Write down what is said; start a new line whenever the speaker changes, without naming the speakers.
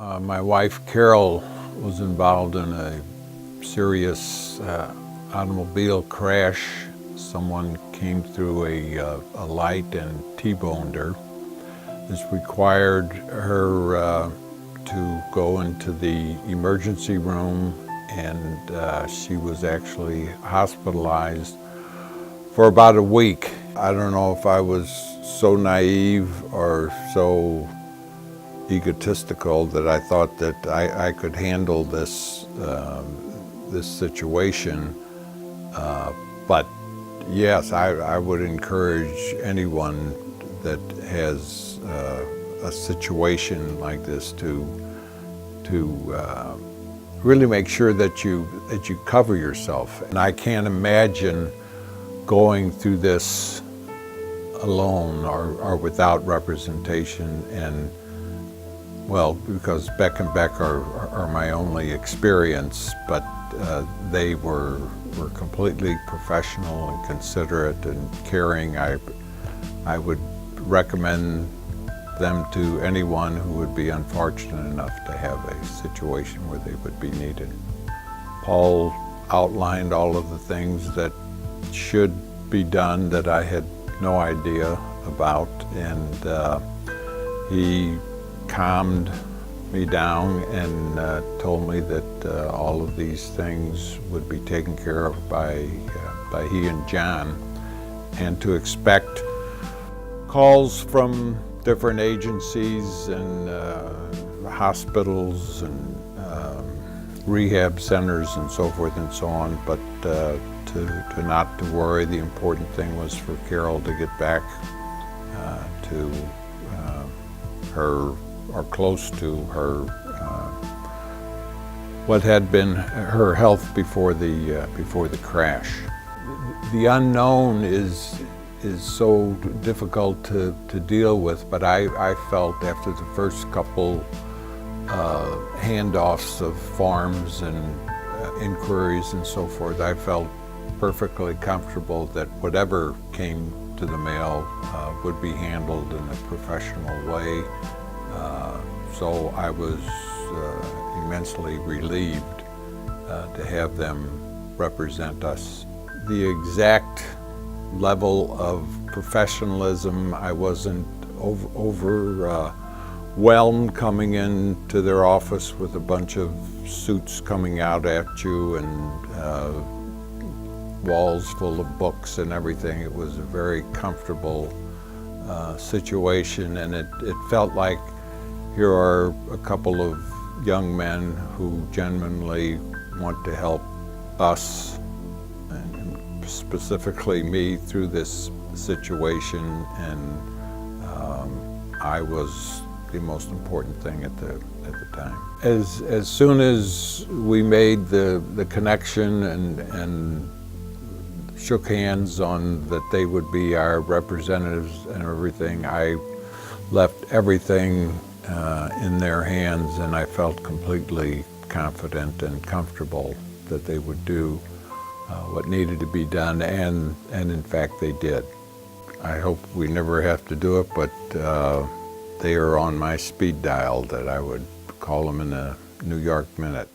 My wife Carol was involved in a serious automobile crash. Someone came through a light and T-boned her. This required her to go into the emergency room, and she was actually hospitalized for about a week. I don't know if I was so naive or so egotistical that I thought that I could handle this this situation, but yes, I would encourage anyone that has a situation like this to really make sure that you cover yourself. And I can't imagine going through this alone or without representation. And well, because Beck and Beck are my only experience, but they were completely professional and considerate and caring. I would recommend them to anyone who would be unfortunate enough to have a situation where they would be needed. Paul outlined all of the things that should be done that I had no idea about, and he calmed me down and told me that all of these things would be taken care of by he and John, and to expect calls from different agencies and hospitals and rehab centers and so forth and so on, but to not to worry. The important thing was for Carol to get back to her, or close to her, what had been her health before the crash. The unknown is so difficult to deal with, but I felt after the first couple handoffs of forms and inquiries and so forth, I felt perfectly comfortable that whatever came to the mail would be handled in a professional way. So I was immensely relieved to have them represent us. The exact level of professionalism, I wasn't overwhelmed coming into their office with a bunch of suits coming out at you and walls full of books and everything. It was a very comfortable situation, and it felt like here are a couple of young men who genuinely want to help us, and specifically me, through this situation, and I was the most important thing at the time. As soon as we made the connection and shook hands on that they would be our representatives and everything, I left everything in their hands, and I felt completely confident and comfortable that they would do what needed to be done, and in fact they did. I hope we never have to do it, but they are on my speed dial that I would call them in a New York minute.